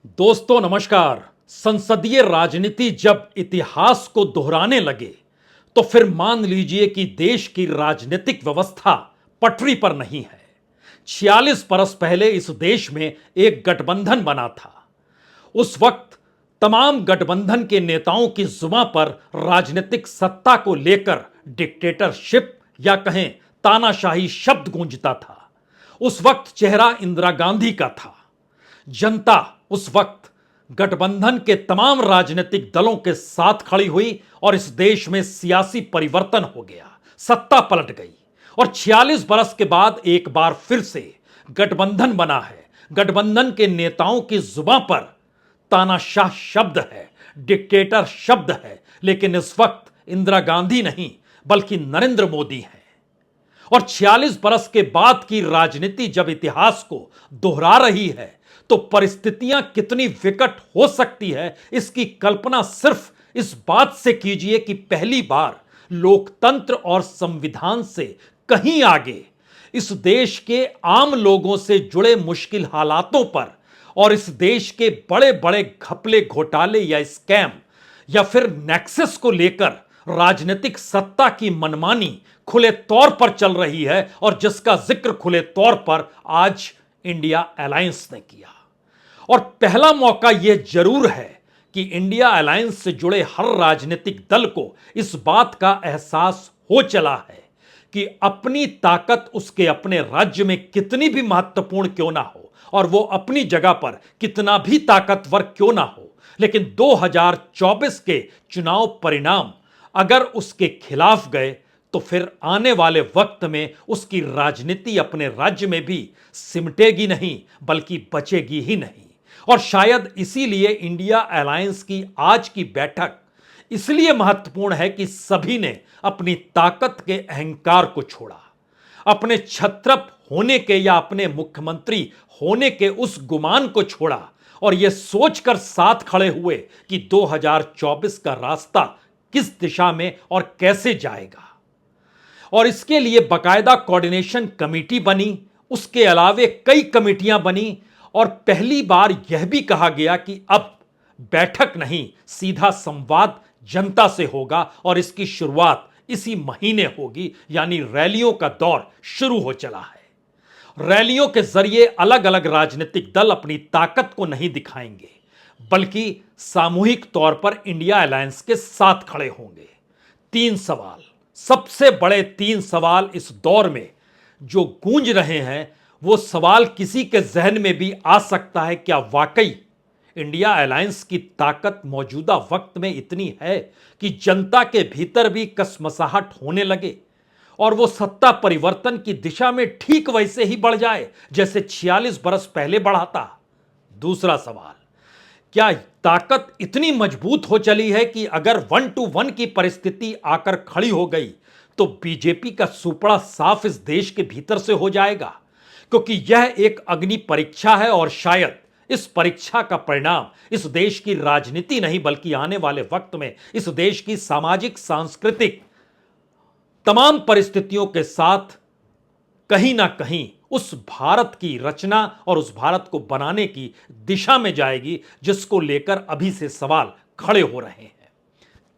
दोस्तों नमस्कार। संसदीय राजनीति जब इतिहास को दोहराने लगे तो फिर मान लीजिए कि देश की राजनीतिक व्यवस्था पटरी पर नहीं है। 46 बरस पहले इस देश में एक गठबंधन बना था। उस वक्त तमाम गठबंधन के नेताओं की जुबां पर राजनीतिक सत्ता को लेकर डिक्टेटरशिप या कहें तानाशाही शब्द गूंजता था। उस वक्त चेहरा इंदिरा गांधी का था। जनता उस वक्त गठबंधन के तमाम राजनीतिक दलों के साथ खड़ी हुई और इस देश में सियासी परिवर्तन हो गया, सत्ता पलट गई। और 46 बरस के बाद एक बार फिर से गठबंधन बना है। गठबंधन के नेताओं की जुबां पर तानाशाह शब्द है, डिक्टेटर शब्द है, लेकिन इस वक्त इंदिरा गांधी नहीं बल्कि नरेंद्र मोदी हैं। और 46 बरस के बाद की राजनीति जब इतिहास को दोहरा रही है तो परिस्थितियां कितनी विकट हो सकती है, इसकी कल्पना सिर्फ इस बात से कीजिए कि पहली बार लोकतंत्र और संविधान से कहीं आगे इस देश के आम लोगों से जुड़े मुश्किल हालातों पर और इस देश के बड़े बड़े घपले घोटाले या स्कैम या फिर नेक्सस को लेकर राजनीतिक सत्ता की मनमानी खुले तौर पर चल रही है और जिसका जिक्र खुले तौर पर आज इंडिया अलायंस ने किया। और पहला मौका यह जरूर है कि इंडिया अलायंस से जुड़े हर राजनीतिक दल को इस बात का एहसास हो चला है कि अपनी ताकत उसके अपने राज्य में कितनी भी महत्वपूर्ण क्यों ना हो और वो अपनी जगह पर कितना भी ताकतवर क्यों ना हो, लेकिन 2024 के चुनाव परिणाम अगर उसके खिलाफ गए तो फिर आने वाले वक्त में उसकी राजनीति अपने राज्य में भी सिमटेगी नहीं बल्कि बचेगी ही नहीं। और शायद इसीलिए इंडिया अलायंस की आज की बैठक इसलिए महत्वपूर्ण है कि सभी ने अपनी ताकत के अहंकार को छोड़ा, अपने छत्रप होने के या अपने मुख्यमंत्री होने के उस गुमान को छोड़ा और यह सोचकर साथ खड़े हुए कि 2024 का रास्ता किस दिशा में और कैसे जाएगा। और इसके लिए बाकायदा कोऑर्डिनेशन कमेटी बनी, उसके अलावे कई कमेटियां बनी और पहली बार यह भी कहा गया कि अब बैठक नहीं सीधा संवाद जनता से होगा और इसकी शुरुआत इसी महीने होगी, यानी रैलियों का दौर शुरू हो चला है। रैलियों के जरिए अलग अलग राजनीतिक दल अपनी ताकत को नहीं दिखाएंगे बल्कि सामूहिक तौर पर इंडिया अलायंस के साथ खड़े होंगे। 3 सवाल, सबसे बड़े 3 सवाल इस दौर में जो गूंज रहे हैं, वो सवाल किसी के जहन में भी आ सकता है, क्या वाकई इंडिया अलायंस की ताकत मौजूदा वक्त में इतनी है कि जनता के भीतर भी कसमसाहट होने लगे और वो सत्ता परिवर्तन की दिशा में ठीक वैसे ही बढ़ जाए जैसे 46 बरस पहले बढ़ा था। दूसरा सवाल, क्या ताकत इतनी मजबूत हो चली है कि अगर 1 to 1 की परिस्थिति आकर खड़ी हो गई तो बीजेपी का सुपड़ा साफ इस देश के भीतर से हो जाएगा, क्योंकि यह एक अग्नि परीक्षा है और शायद इस परीक्षा का परिणाम इस देश की राजनीति नहीं बल्कि आने वाले वक्त में इस देश की सामाजिक सांस्कृतिक तमाम परिस्थितियों के साथ कहीं ना कहीं उस भारत की रचना और उस भारत को बनाने की दिशा में जाएगी जिसको लेकर अभी से सवाल खड़े हो रहे हैं।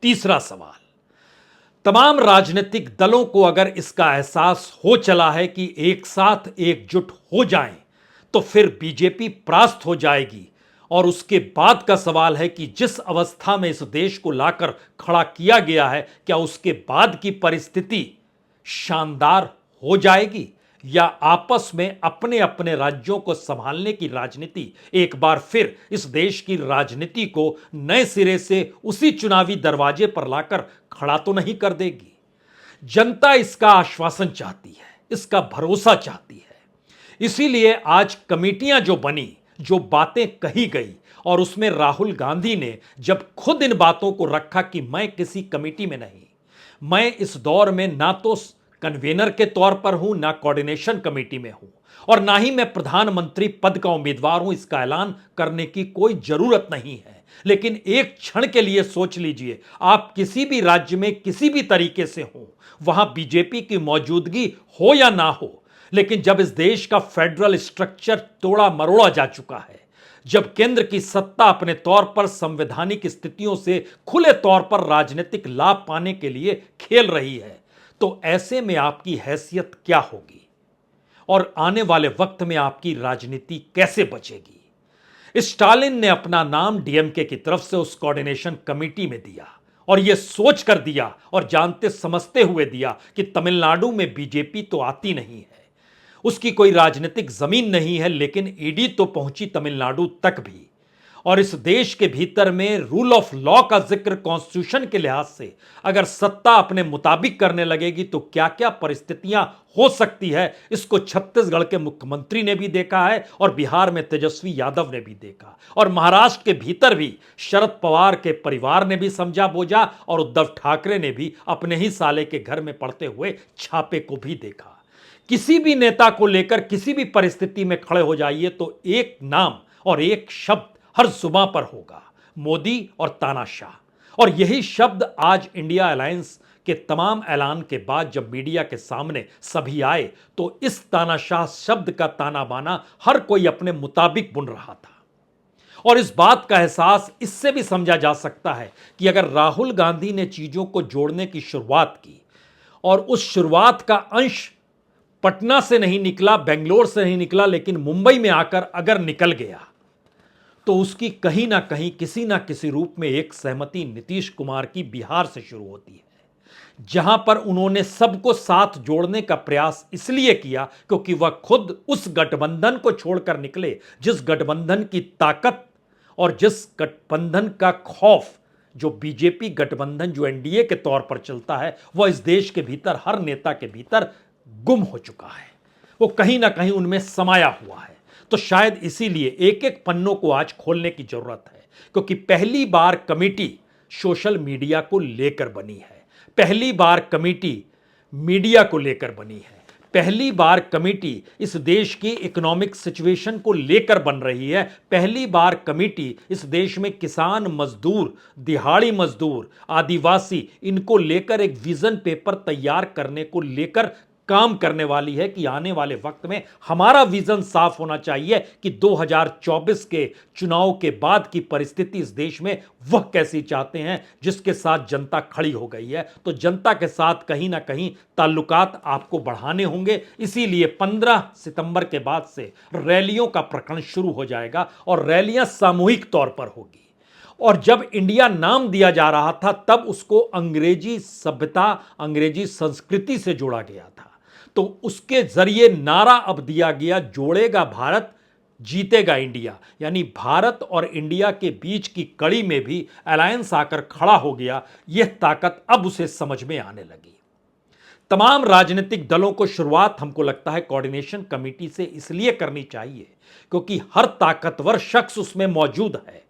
तीसरा सवाल, तमाम राजनीतिक दलों को अगर इसका एहसास हो चला है कि एक साथ एकजुट हो जाएं तो फिर बीजेपी परास्त हो जाएगी और उसके बाद का सवाल है कि जिस अवस्था में इस देश को लाकर खड़ा किया गया है, क्या उसके बाद की परिस्थिति शानदार हो जाएगी या आपस में अपने अपने राज्यों को संभालने की राजनीति एक बार फिर इस देश की राजनीति को नए सिरे से उसी चुनावी दरवाजे पर लाकर खड़ा तो नहीं कर देगी। जनता इसका आश्वासन चाहती है, इसका भरोसा चाहती है। इसीलिए आज कमेटियां जो बनी, जो बातें कही गई और उसमें राहुल गांधी ने जब खुद इन बातों को रखा कि मैं किसी कमेटी में नहीं, मैं इस दौर में ना तो कन्वेनर के तौर पर हूं, ना कोऑर्डिनेशन कमेटी में हूं और ना ही मैं प्रधानमंत्री पद का उम्मीदवार हूं, इसका ऐलान करने की कोई जरूरत नहीं है। लेकिन एक क्षण के लिए सोच लीजिए, आप किसी भी राज्य में किसी भी तरीके से हो, वहां बीजेपी की मौजूदगी हो या ना हो, लेकिन जब इस देश का फेडरल स्ट्रक्चर तोड़ा मरोड़ा जा चुका है, जब केंद्र की सत्ता अपने तौर पर संवैधानिक स्थितियों से खुले तौर पर राजनीतिक लाभ पाने के लिए खेल रही है, तो ऐसे में आपकी हैसियत क्या होगी और आने वाले वक्त में आपकी राजनीति कैसे बचेगी। स्टालिन ने अपना नाम डीएमके की तरफ से उस कोऑर्डिनेशन कमेटी में दिया और यह सोच कर दिया और जानते समझते हुए दिया कि तमिलनाडु में बीजेपी तो आती नहीं है, उसकी कोई राजनीतिक जमीन नहीं है, लेकिन ईडी तो पहुंची तमिलनाडु तक भी। और इस देश के भीतर में रूल ऑफ लॉ का जिक्र कॉन्स्टिट्यूशन के लिहाज से अगर सत्ता अपने मुताबिक करने लगेगी तो क्या क्या परिस्थितियां हो सकती है, इसको छत्तीसगढ़ के मुख्यमंत्री ने भी देखा है और बिहार में तेजस्वी यादव ने भी देखा और महाराष्ट्र के भीतर भी शरद पवार के परिवार ने भी समझा बोझा और उद्धव ठाकरे ने भी अपने ही साले के घर में पड़ते हुए छापे को भी देखा। किसी भी नेता को लेकर किसी भी परिस्थिति में खड़े हो जाइए तो एक नाम और एक शब्द हर जुबां पर होगा, मोदी और तानाशाह। और यही शब्द आज इंडिया अलायंस के तमाम ऐलान के बाद जब मीडिया के सामने सभी आए तो इस तानाशाह शब्द का ताना बाना हर कोई अपने मुताबिक बुन रहा था। और इस बात का एहसास इससे भी समझा जा सकता है कि अगर राहुल गांधी ने चीजों को जोड़ने की शुरुआत की और उस शुरुआत का अंश पटना से नहीं निकला, बेंगलोर से नहीं निकला, लेकिन मुंबई में आकर अगर निकल गया तो उसकी कहीं ना कहीं किसी ना किसी रूप में एक सहमति नीतीश कुमार की बिहार से शुरू होती है, जहां पर उन्होंने सबको साथ जोड़ने का प्रयास इसलिए किया क्योंकि वह खुद उस गठबंधन को छोड़कर निकले जिस गठबंधन की ताकत और जिस गठबंधन का खौफ, जो बीजेपी गठबंधन जो एनडीए के तौर पर चलता है, वह इस देश के भीतर हर नेता के भीतर गुम हो चुका है, वो कहीं ना कहीं उनमें समाया हुआ है। तो शायद इसीलिए एक एक पन्नों को आज खोलने की जरूरत है, क्योंकि पहली बार कमेटी सोशल मीडिया को लेकर बनी है, पहली बार कमेटी मीडिया को लेकर बनी है, पहली बार कमेटी इस देश की इकोनॉमिक सिचुएशन को लेकर बन रही है, पहली बार कमेटी इस देश में किसान, मजदूर, दिहाड़ी मजदूर, आदिवासी, इनको लेकर एक विजन पेपर तैयार करने को लेकर काम करने वाली है कि आने वाले वक्त में हमारा विजन साफ होना चाहिए कि 2024 के चुनाव के बाद की परिस्थिति इस देश में वह कैसी चाहते हैं जिसके साथ जनता खड़ी हो गई है। तो जनता के साथ कहीं ना कहीं ताल्लुकात आपको बढ़ाने होंगे, इसीलिए 15 सितंबर के बाद से रैलियों का प्रकरण शुरू हो जाएगा और रैलियां सामूहिक तौर पर होगी। और जब इंडिया नाम दिया जा रहा था तब उसको अंग्रेजी सभ्यता, अंग्रेजी संस्कृति से जोड़ा गया था, तो उसके जरिए नारा अब दिया गया, जोड़ेगा भारत जीतेगा इंडिया, यानी भारत और इंडिया के बीच की कड़ी में भी अलायंस आकर खड़ा हो गया। यह ताकत अब उसे समझ में आने लगी। तमाम राजनीतिक दलों को शुरुआत हमको लगता है कोऑर्डिनेशन कमेटी से इसलिए करनी चाहिए क्योंकि हर ताकतवर शख्स उसमें मौजूद है,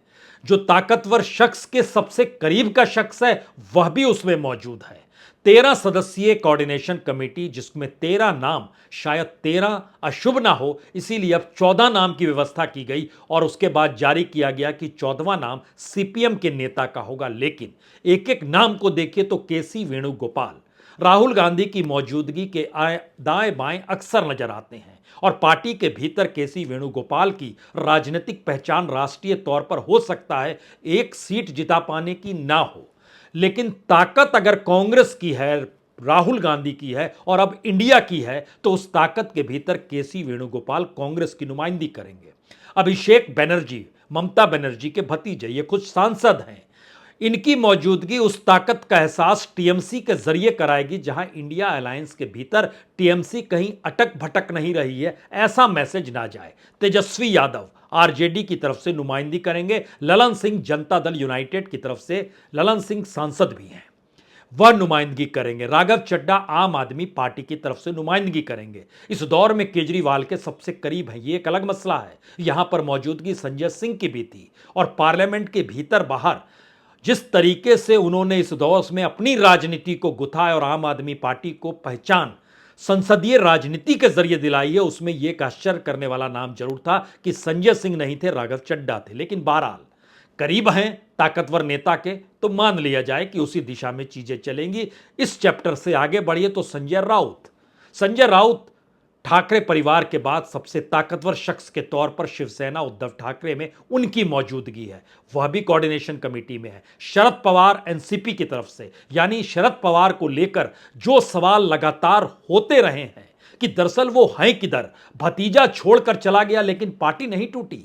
जो ताकतवर शख्स के सबसे करीब का शख्स है वह भी उसमें मौजूद है। 13 सदस्यीय कोऑर्डिनेशन कमेटी, जिसमें 13 नाम, शायद 13 अशुभ ना हो, इसीलिए अब 14 नाम की व्यवस्था की गई और उसके बाद जारी किया गया कि 14वां नाम सीपीएम के नेता का होगा। लेकिन एक एक नाम को देखिए तो केसी वेणुगोपाल राहुल गांधी की मौजूदगी के दाएं बाएं अक्सर नजर आते हैं और पार्टी के भीतर केसी वेणुगोपाल की राजनीतिक पहचान राष्ट्रीय तौर पर हो सकता है एक सीट जिता पाने की ना हो, लेकिन ताकत अगर कांग्रेस की है, राहुल गांधी की है और अब इंडिया की है, तो उस ताकत के भीतर केसी वेणुगोपाल कांग्रेस की नुमाइंदगी करेंगे। अभिषेक बनर्जी ममता बनर्जी के भतीजे, ये कुछ सांसद हैं, इनकी मौजूदगी उस ताकत का एहसास टीएमसी के जरिए कराएगी जहां इंडिया अलायंस के भीतर टीएमसी कहीं अटक भटक नहीं रही है, ऐसा मैसेज ना जाए। तेजस्वी यादव आरजेडी की तरफ से नुमाइंदगी करेंगे, ललन सिंह जनता दल यूनाइटेड की तरफ से, ललन सिंह सांसद भी हैं, वह नुमाइंदगी करेंगे। राघव चड्ढा आम आदमी पार्टी की तरफ से नुमाइंदगी करेंगे। इस दौर में केजरीवाल के सबसे करीब है, ये एक अलग मसला है। यहां पर मौजूदगी संजय सिंह की भी थी और पार्लियामेंट के भीतर बाहर जिस तरीके से उन्होंने इस दौर में अपनी राजनीति को गुथाया और आम आदमी पार्टी को पहचान संसदीय राजनीति के जरिए दिलाई है, उसमें यह एक आश्चर्य करने वाला नाम जरूर था कि संजय सिंह नहीं थे, राघव चड्ढा थे। लेकिन बहरहाल करीब हैं ताकतवर नेता के, तो मान लिया जाए कि उसी दिशा में चीजें चलेंगी। इस चैप्टर से आगे बढ़िए तो संजय राउत ठाकरे परिवार के बाद सबसे ताकतवर शख्स के तौर पर शिवसेना उद्धव ठाकरे में उनकी मौजूदगी है, वह भी कोऑर्डिनेशन कमेटी में है। शरद पवार एनसीपी की तरफ से, यानी शरद पवार को लेकर जो सवाल लगातार होते रहे हैं कि दरअसल वो हैं किधर, भतीजा छोड़कर चला गया लेकिन पार्टी नहीं टूटी,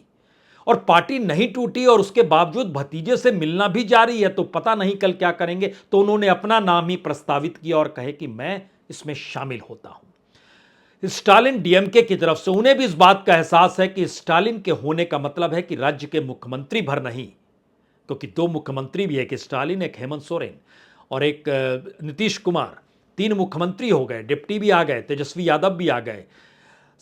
और पार्टी नहीं टूटी और उसके बावजूद भतीजे से मिलना भी जारी है, तो पता नहीं कल क्या करेंगे। तो उन्होंने अपना नाम ही प्रस्तावित किया और कहे कि मैं इसमें शामिल होता हूं। स्टालिन डीएमके की तरफ से उन्हें भी इस बात का एहसास है कि स्टालिन के होने का मतलब है कि राज्य के मुख्यमंत्री भर नहीं, क्योंकि दो मुख्यमंत्री भी, एक स्टालिन, एक हेमंत सोरेन और एक नीतीश कुमार, तीन मुख्यमंत्री हो गए, डिप्टी भी आ गए, तेजस्वी यादव भी आ गए।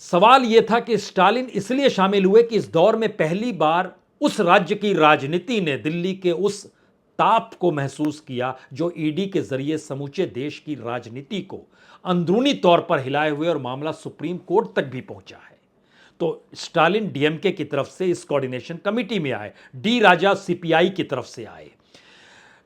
सवाल यह था कि स्टालिन इसलिए शामिल हुए कि इस दौर में पहली बार उस राज्य की राजनीति ने दिल्ली के उस ताप को महसूस किया जो ईडी के जरिए समूचे देश की राजनीति को अंदरूनी तौर पर हिलाए हुए और मामला सुप्रीम कोर्ट तक भी पहुंचा है। तो स्टालिन डीएमके की तरफ से इस कोऑर्डिनेशन कमेटी में आए, डी राजा सीपीआई की तरफ से आए,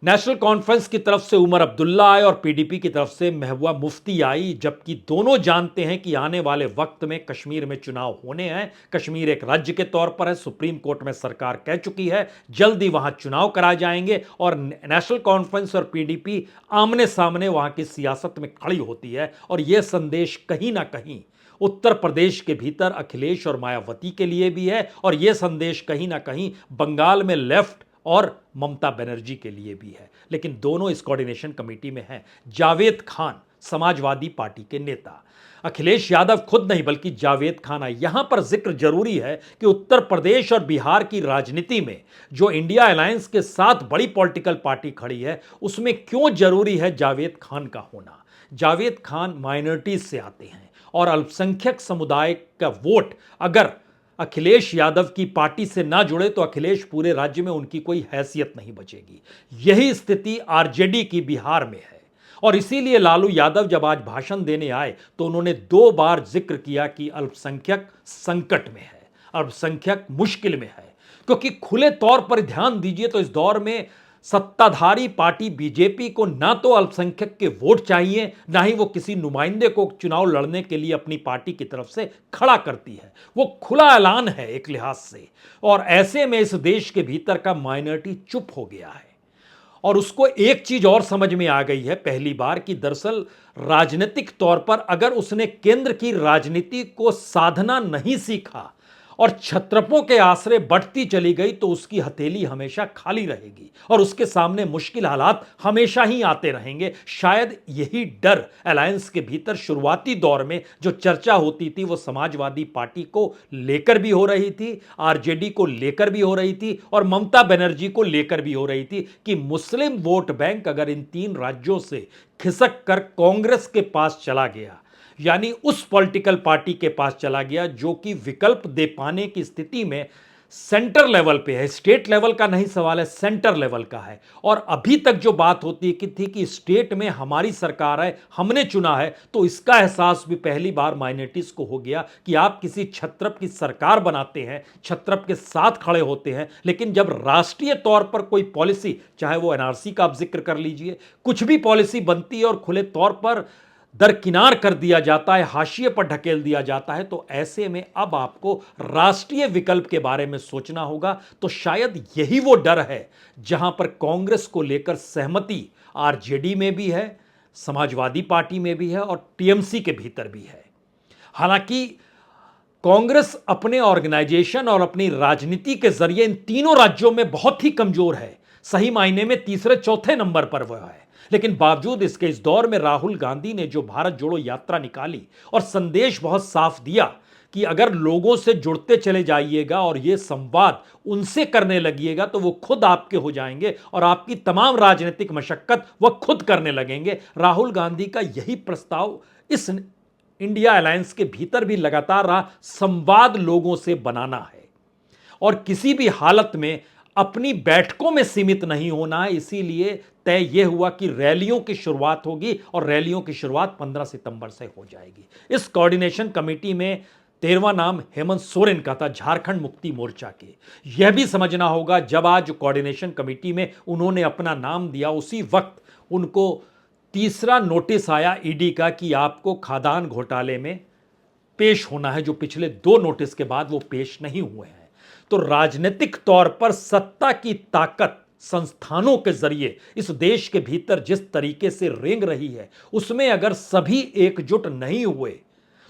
नेशनल कॉन्फ्रेंस की तरफ से उमर अब्दुल्ला आए और पीडीपी की तरफ से महबूबा मुफ्ती आई, जबकि दोनों जानते हैं कि आने वाले वक्त में कश्मीर में चुनाव होने हैं। कश्मीर एक राज्य के तौर पर है, सुप्रीम कोर्ट में सरकार कह चुकी है जल्दी वहां चुनाव कराए जाएंगे, और नेशनल कॉन्फ्रेंस और पीडीपी आमने सामने वहां की सियासत में खड़ी होती है। और यह संदेश कहीं ना कहीं उत्तर प्रदेश के भीतर अखिलेश और मायावती के लिए भी है, और यह संदेश कहीं ना कहीं बंगाल में लेफ्ट और ममता बनर्जी के लिए भी है। लेकिन दोनों इस कोऑर्डिनेशन कमेटी में हैं। जावेद खान समाजवादी पार्टी के नेता, अखिलेश यादव खुद नहीं बल्कि जावेद खान आए। यहां पर जिक्र जरूरी है कि उत्तर प्रदेश और बिहार की राजनीति में जो इंडिया अलायंस के साथ बड़ी पॉलिटिकल पार्टी खड़ी है, उसमें क्यों जरूरी है जावेद खान का होना। जावेद खान माइनॉरिटीज से आते हैं और अल्पसंख्यक समुदाय का वोट अगर अखिलेश यादव की पार्टी से ना जुड़े तो अखिलेश पूरे राज्य में उनकी कोई हैसियत नहीं बचेगी। यही स्थिति आरजेडी की बिहार में है, और इसीलिए लालू यादव जब आज भाषण देने आए तो उन्होंने 2 बार जिक्र किया कि अल्पसंख्यक संकट में है, अल्पसंख्यक मुश्किल में है। क्योंकि खुले तौर पर ध्यान दीजिए तो इस दौर में सत्ताधारी पार्टी बीजेपी को ना तो अल्पसंख्यक के वोट चाहिए, ना ही वो किसी नुमाइंदे को चुनाव लड़ने के लिए अपनी पार्टी की तरफ से खड़ा करती है। वो खुला ऐलान है एक लिहाज से, और ऐसे में इस देश के भीतर का माइनॉरिटी चुप हो गया है। और उसको एक चीज और समझ में आ गई है पहली बार कि दरअसल राजनीतिक तौर पर अगर उसने केंद्र की राजनीति को साधना नहीं सीखा और छत्रपों के आश्रय बढ़ती चली गई तो उसकी हथेली हमेशा खाली रहेगी और उसके सामने मुश्किल हालात हमेशा ही आते रहेंगे। शायद यही डर अलायंस के भीतर शुरुआती दौर में जो चर्चा होती थी वो समाजवादी पार्टी को लेकर भी हो रही थी, आरजेडी को लेकर भी हो रही थी और ममता बनर्जी को लेकर भी हो रही थी कि मुस्लिम वोट बैंक अगर इन 3 राज्यों से खिसक कर कांग्रेस के पास चला गया, यानी उस पॉलिटिकल पार्टी के पास चला गया जो कि विकल्प दे पाने की स्थिति में सेंटर लेवल पे है, स्टेट लेवल का नहीं सवाल है, सेंटर लेवल का है। और अभी तक जो बात होती थी कि स्टेट में हमारी सरकार है, हमने चुना है, तो इसका एहसास भी पहली बार माइनॉरिटीज को हो गया कि आप किसी छत्रप की सरकार बनाते हैं, छत्रप के साथ खड़े होते हैं, लेकिन जब राष्ट्रीय तौर पर कोई पॉलिसी, चाहे वो एनआरसी का आप जिक्र कर लीजिए, कुछ भी पॉलिसी बनती है और खुले तौर पर दरकिनार कर दिया जाता है, हाशिए पर ढकेल दिया जाता है, तो ऐसे में अब आपको राष्ट्रीय विकल्प के बारे में सोचना होगा। तो शायद यही वो डर है जहां पर कांग्रेस को लेकर सहमति आरजेडी में भी है, समाजवादी पार्टी में भी है और टीएमसी के भीतर भी है। हालांकि कांग्रेस अपने ऑर्गेनाइजेशन और अपनी राजनीति के जरिए इन तीनों राज्यों में बहुत ही कमजोर है, सही मायने में तीसरे चौथे नंबर पर वह है। लेकिन बावजूद इसके इस दौर में राहुल गांधी ने जो भारत जोड़ो यात्रा निकाली और संदेश बहुत साफ दिया कि अगर लोगों से जुड़ते चले जाइएगा और ये संवाद उनसे करने लगिएगा तो वो खुद आपके हो जाएंगे और आपकी तमाम राजनीतिक मशक्कत वह खुद करने लगेंगे। राहुल गांधी का यही प्रस्ताव इस इंडिया अलायंस के भीतर भी लगातार रहा, संवाद लोगों से बनाना है और किसी भी हालत में अपनी बैठकों में सीमित नहीं होना है। इसीलिए तय यह हुआ कि रैलियों की शुरुआत होगी और रैलियों की शुरुआत 15 सितंबर से हो जाएगी। इस कोऑर्डिनेशन कमेटी में 13वां नाम हेमंत सोरेन का था, झारखंड मुक्ति मोर्चा के। यह भी समझना होगा जब आज कोऑर्डिनेशन कमेटी में उन्होंने अपना नाम दिया उसी वक्त उनको तीसरा नोटिस आया ईडी का कि आपको खादान घोटाले में पेश होना है, जो पिछले 2 नोटिस के बाद वो पेश नहीं हुए हैं। तो राजनीतिक तौर पर सत्ता की ताकत संस्थानों के जरिए इस देश के भीतर जिस तरीके से रेंग रही है, उसमें अगर सभी एकजुट नहीं हुए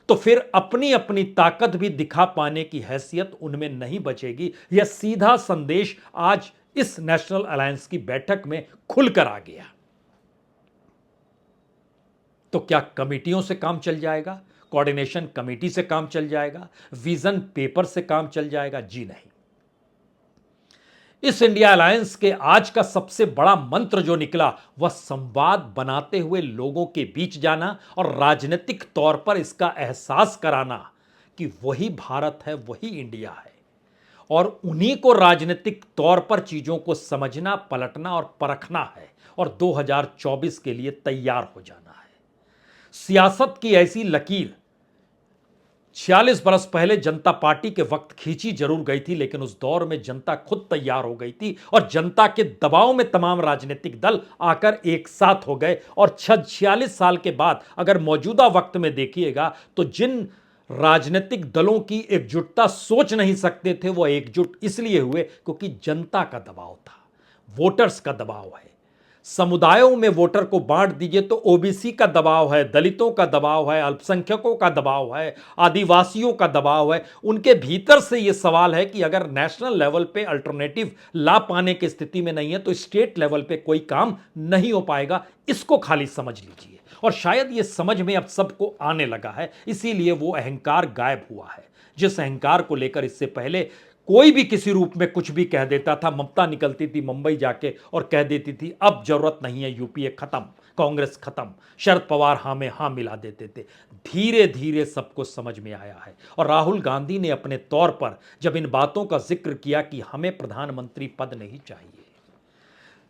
तो फिर अपनी अपनी ताकत भी दिखा पाने की हैसियत उनमें नहीं बचेगी। यह सीधा संदेश आज इस नेशनल अलायंस की बैठक में खुलकर आ गया। तो क्या कमेटियों से काम चल जाएगा? कोऑर्डिनेशन कमेटी से काम चल जाएगा? विजन पेपर से काम चल जाएगा? जी नहीं। इस इंडिया अलायंस के आज का सबसे बड़ा मंत्र जो निकला वह संवाद बनाते हुए लोगों के बीच जाना और राजनीतिक तौर पर इसका एहसास कराना कि वही भारत है, वही इंडिया है, और उन्हीं को राजनीतिक तौर पर चीजों को समझना, पलटना और परखना है और 2024 के लिए तैयार हो जाना है। सियासत की ऐसी लकीर 46 बरस पहले जनता पार्टी के वक्त खींची जरूर गई थी, लेकिन उस दौर में जनता खुद तैयार हो गई थी और जनता के दबाव में तमाम राजनीतिक दल आकर एक साथ हो गए। और 46 साल के बाद अगर मौजूदा वक्त में देखिएगा तो जिन राजनीतिक दलों की एकजुटता सोच नहीं सकते थे, वो एकजुट इसलिए हुए क्योंकि जनता का दबाव था, वोटर्स का दबाव है। समुदायों में वोटर को बांट दीजिए तो ओबीसी का दबाव है, दलितों का दबाव है, अल्पसंख्यकों का दबाव है, आदिवासियों का दबाव है। उनके भीतर से यह सवाल है कि अगर नेशनल लेवल पे अल्टरनेटिव ला पाने की स्थिति में नहीं है तो स्टेट लेवल पे कोई काम नहीं हो पाएगा। इसको खाली समझ लीजिए, और शायद ये समझ में अब सबको आने लगा है, इसीलिए वो अहंकार गायब हुआ है। जिस अहंकार को लेकर इससे पहले कोई भी किसी रूप में कुछ भी कह देता था, ममता निकलती थी मुंबई जाके और कह देती थी अब जरूरत नहीं है, यूपीए खत्म, कांग्रेस खत्म, शरद पवार हाँ में हाँ मिला देते थे। धीरे धीरे सबको समझ में आया है, और राहुल गांधी ने अपने तौर पर जब इन बातों का जिक्र किया कि हमें प्रधानमंत्री पद नहीं चाहिए,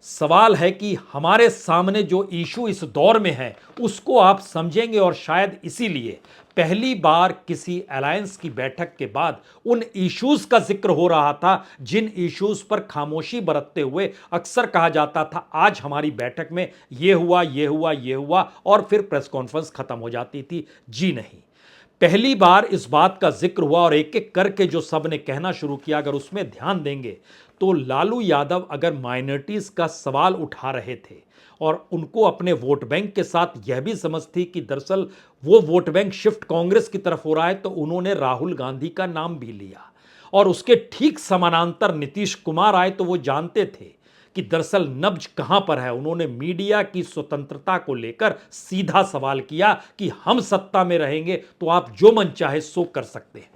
सवाल है कि हमारे सामने जो इशू इस दौर में है उसको आप समझेंगे, और शायद इसीलिए पहली बार किसी अलायंस की बैठक के बाद उन इश्यूज का जिक्र हो रहा था जिन इश्यूज पर खामोशी बरतते हुए अक्सर कहा जाता था आज हमारी बैठक में ये हुआ, ये हुआ, ये हुआ, और फिर प्रेस कॉन्फ्रेंस खत्म हो जाती थी। जी नहीं, पहली बार इस बात का जिक्र हुआ, और एक एक करके जो सब ने कहना शुरू किया, अगर उसमें ध्यान देंगे तो लालू यादव अगर माइनॉरिटीज का सवाल उठा रहे थे और उनको अपने वोट बैंक के साथ यह भी समझ थी कि दरअसल वो वोट बैंक शिफ्ट कांग्रेस की तरफ हो रहा है, तो उन्होंने राहुल गांधी का नाम भी लिया। और उसके ठीक समानांतर नीतीश कुमार आए तो वो जानते थे कि दरअसल नब्ज कहां पर है। उन्होंने मीडिया की स्वतंत्रता को लेकर सीधा सवाल किया कि हम सत्ता में रहेंगे तो आप जो मन चाहे सो कर सकते हैं।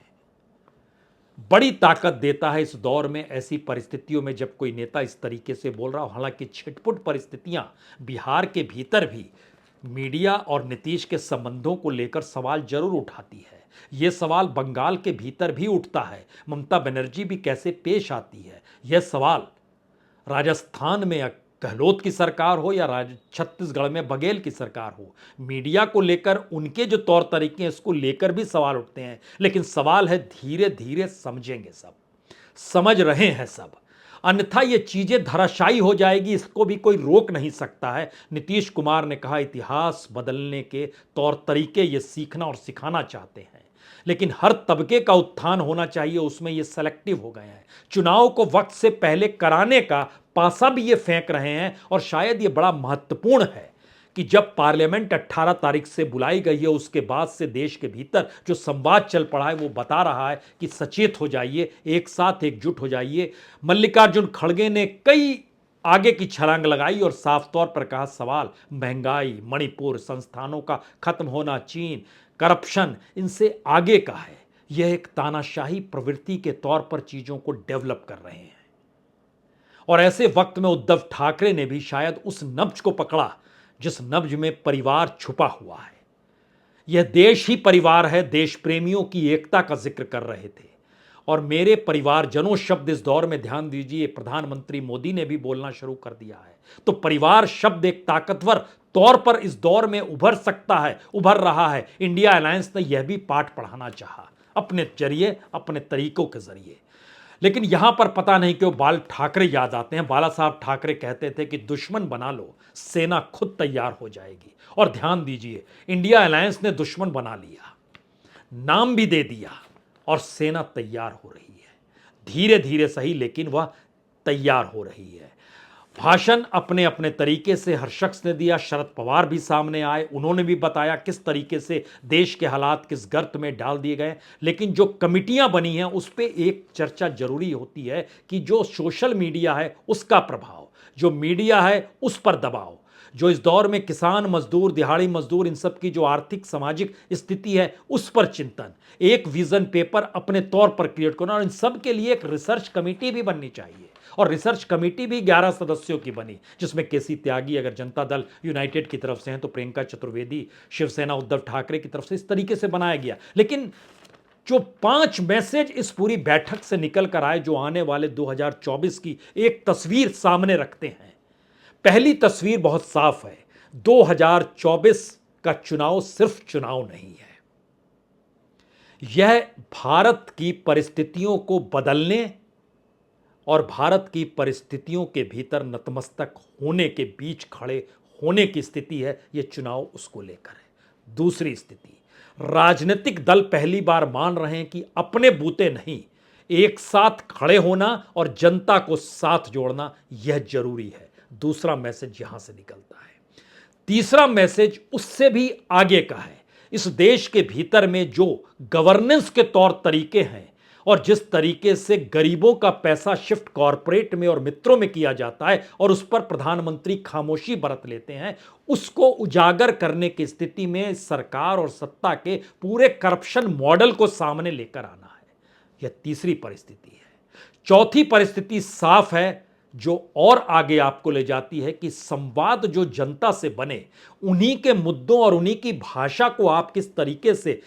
बड़ी ताकत देता है इस दौर में, ऐसी परिस्थितियों में जब कोई नेता इस तरीके से बोल रहा हो। हालांकि छिटपुट परिस्थितियां बिहार के भीतर भी मीडिया और नीतीश के संबंधों को लेकर सवाल जरूर उठाती है। यह सवाल बंगाल के भीतर भी उठता है, ममता बनर्जी भी कैसे पेश आती है। यह सवाल राजस्थान में गहलोत की सरकार हो या छत्तीसगढ़ में बघेल की सरकार हो, मीडिया को लेकर उनके जो तौर तरीके हैं इसको लेकर भी सवाल उठते हैं। लेकिन सवाल है धीरे धीरे समझेंगे सब, समझ रहे हैं सब, अन्यथा ये चीजें धराशायी हो जाएगी, इसको भी कोई रोक नहीं सकता है। नीतीश कुमार ने कहा इतिहास बदलने के तौर तरीके ये सीखना और सिखाना चाहते हैं, लेकिन हर तबके का उत्थान होना चाहिए, उसमें ये सेलेक्टिव हो गए हैं। चुनाव को वक्त से पहले कराने का पासा भी ये फेंक रहे हैं, और शायद ये बड़ा महत्वपूर्ण है कि जब पार्लियामेंट 18 तारीख से बुलाई गई है उसके बाद से देश के भीतर जो संवाद चल पड़ा है वो बता रहा है कि सचेत हो जाइए, एक साथ एकजुट हो जाइए। मल्लिकार्जुन खड़गे ने कई आगे की छलांग लगाई और साफ तौर पर कहा सवाल महंगाई, मणिपुर, संस्थानों का खत्म होना, चीन, करप्शन, इनसे आगे का है। यह एक तानाशाही प्रवृत्ति के तौर पर चीजों को डेवलप कर रहे हैं। और ऐसे वक्त में उद्धव ठाकरे ने भी शायद उस नब्ज को पकड़ा जिस नब्ज में परिवार छुपा हुआ है। यह देश ही परिवार है, देश प्रेमियों की एकता का जिक्र कर रहे थे। और मेरे परिवारजनों शब्द इस दौर में ध्यान दीजिए, प्रधानमंत्री मोदी ने भी बोलना शुरू कर दिया है। तो परिवार शब्द एक ताकतवर तौर पर इस दौर में उभर सकता है, उभर रहा है। इंडिया अलायंस ने यह भी पाठ पढ़ाना चाहा अपने जरिए, अपने तरीकों के जरिए। लेकिन यहां पर पता नहीं क्यों बाल ठाकरे याद आते हैं। बाला साहब ठाकरे कहते थे कि दुश्मन बना लो, सेना खुद तैयार हो जाएगी। और ध्यान दीजिए, इंडिया अलायंस ने दुश्मन बना लिया। नाम भी दे दिया और सेना तैयार हो रही है। धीरे धीरे सही, लेकिन वह तैयार हो रही है। भाषण अपने अपने तरीके से हर शख्स ने दिया। शरद पवार भी सामने आए, उन्होंने भी बताया किस तरीके से देश के हालात किस गर्त में डाल दिए गए। लेकिन जो कमिटियां बनी हैं उस पर एक चर्चा जरूरी होती है कि जो सोशल मीडिया है उसका प्रभाव, जो मीडिया है उस पर दबाव, जो इस दौर में किसान मजदूर दिहाड़ी मजदूर इन सब की जो आर्थिक सामाजिक स्थिति है उस पर चिंतन, एक विजन पेपर अपने तौर पर क्रिएट करना, और इन सब के लिए एक रिसर्च कमेटी भी बननी चाहिए। और रिसर्च कमेटी भी 11 सदस्यों की बनी, जिसमें केसी त्यागी अगर जनता दल यूनाइटेड की तरफ से हैं तो प्रियंका चतुर्वेदी शिवसेना उद्धव ठाकरे की तरफ से, इस तरीके से बनाया गया। लेकिन जो 5 मैसेज इस पूरी बैठक से निकल कर आए, जो आने वाले 2024 की एक तस्वीर सामने रखते हैं। पहली तस्वीर बहुत साफ है, 2024 का चुनाव सिर्फ चुनाव नहीं है, यह भारत की परिस्थितियों को बदलने और भारत की परिस्थितियों के भीतर नतमस्तक होने के बीच खड़े होने की स्थिति है। यह चुनाव उसको लेकर है। दूसरी स्थिति, राजनीतिक दल पहली बार मान रहे हैं कि अपने बूते नहीं, एक साथ खड़े होना और जनता को साथ जोड़ना यह जरूरी है। दूसरा मैसेज यहां से निकलता है। तीसरा मैसेज उससे भी आगे का है। इस देश के भीतर में जो गवर्नेंस के तौर तरीके हैं और जिस तरीके से गरीबों का पैसा शिफ्ट कॉरपोरेट में और मित्रों में किया जाता है और उस पर प्रधानमंत्री खामोशी बरत लेते हैं, उसको उजागर करने की स्थिति में सरकार और सत्ता के पूरे करप्शन मॉडल को सामने लेकर आना है। यह तीसरी परिस्थिति है। चौथी परिस्थिति साफ है, जो और आगे आपको ले जाती है कि संवाद जो जनता से बने, उन्हीं के मुद्दों और उन्हीं की भाषा को आप किस तरीके से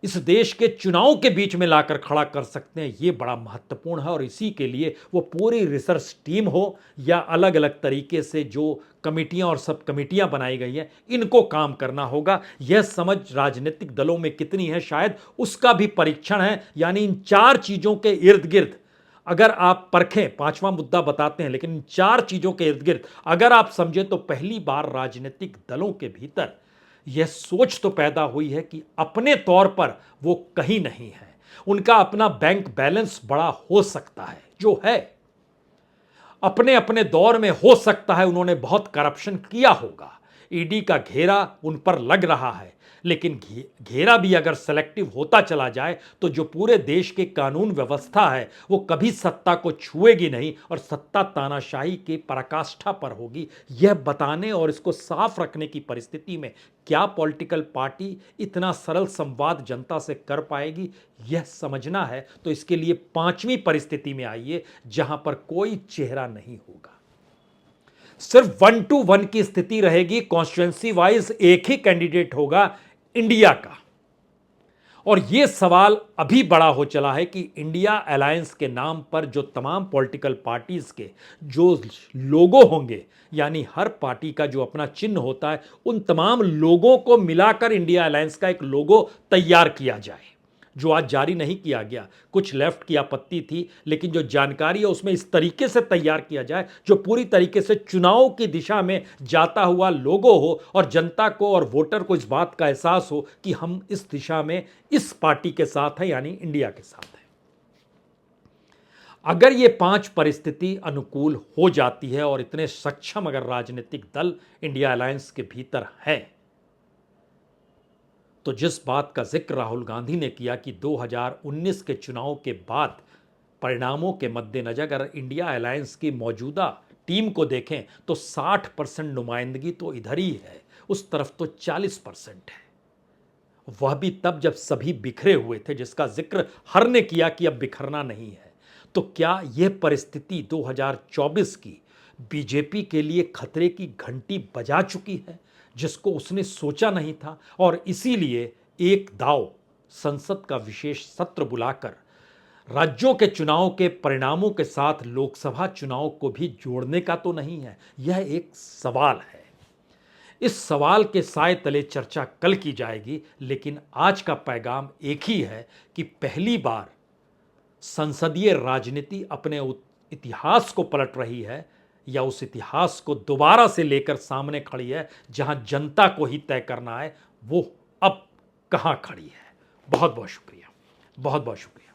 इस देश के चुनाव के बीच में लाकर खड़ा कर सकते हैं, यह बड़ा महत्वपूर्ण है। और इसी के लिए वो पूरी रिसर्च टीम हो या अलग अलग तरीके से जो कमेटियां और सब कमेटियां बनाई गई हैं, इनको काम करना होगा। यह समझ राजनीतिक दलों में कितनी है, शायद उसका भी परीक्षण है। यानी इन 4 चीजों के इर्द गिर्द अगर आप परखें, 5वां मुद्दा बताते हैं, लेकिन इन 4 चीजों के इर्द गिर्द अगर आप समझें तो पहली बार राजनीतिक दलों के भीतर यह सोच तो पैदा हुई है कि अपने तौर पर वो कहीं नहीं है, उनका अपना बैंक बैलेंस बड़ा हो सकता है, जो है अपने अपने दौर में हो सकता है उन्होंने बहुत करप्शन किया होगा, ईडी का घेरा उन पर लग रहा है, लेकिन घेरा भी अगर सेलेक्टिव होता चला जाए तो जो पूरे देश के कानून व्यवस्था है वो कभी सत्ता को छुएगी नहीं और सत्ता तानाशाही की पराकाष्ठा पर होगी। यह बताने और इसको साफ रखने की परिस्थिति में क्या पॉलिटिकल पार्टी इतना सरल संवाद जनता से कर पाएगी, यह समझना है। तो इसके लिए 5वीं परिस्थिति में आइए, जहां पर कोई चेहरा नहीं होगा, सिर्फ 1 to 1 की स्थिति रहेगी। कॉन्स्टिट्यूएंसी वाइज एक ही कैंडिडेट होगा इंडिया का। और यह सवाल अभी बड़ा हो चला है कि इंडिया अलायंस के नाम पर जो तमाम पॉलिटिकल पार्टीज के जो लोगो होंगे, यानी हर पार्टी का जो अपना चिन्ह होता है, उन तमाम लोगों को मिलाकर इंडिया अलायंस का एक लोगो तैयार किया जाए, जो आज जारी नहीं किया गया। कुछ लेफ्ट की आपत्ति थी, लेकिन जो जानकारी है उसमें इस तरीके से तैयार किया जाए जो पूरी तरीके से चुनाव की दिशा में जाता हुआ लोगो हो और जनता को और वोटर को इस बात का एहसास हो कि हम इस दिशा में इस पार्टी के साथ हैं, यानी इंडिया के साथ हैं। अगर ये 5 परिस्थिति अनुकूल हो जाती है और इतने सक्षम अगर राजनीतिक दल इंडिया अलायंस के भीतर है, तो जिस बात का जिक्र राहुल गांधी ने किया कि 2019 के चुनाव के बाद परिणामों के मद्देनजर अगर इंडिया अलायंस की मौजूदा टीम को देखें तो 60% नुमाइंदगी तो इधर ही है, उस तरफ तो 40% है। वह भी तब जब सभी बिखरे हुए थे, जिसका जिक्र हर ने किया कि अब बिखरना नहीं है। तो क्या यह परिस्थिति 2024 की बीजेपी के लिए खतरे की घंटी बजा चुकी है, जिसको उसने सोचा नहीं था? और इसीलिए एक दाव संसद का विशेष सत्र बुलाकर राज्यों के चुनाव के परिणामों के साथ लोकसभा चुनाव को भी जोड़ने का तो नहीं है? यह एक सवाल है। इस सवाल के साए तले चर्चा कल की जाएगी, लेकिन आज का पैगाम एक ही है कि पहली बार संसदीय राजनीति अपने इतिहास को पलट रही है, या उस इतिहास को दोबारा से लेकर सामने खड़ी है, जहां जनता को ही तय करना है वो अब कहां खड़ी है। बहुत बहुत शुक्रिया, बहुत बहुत शुक्रिया।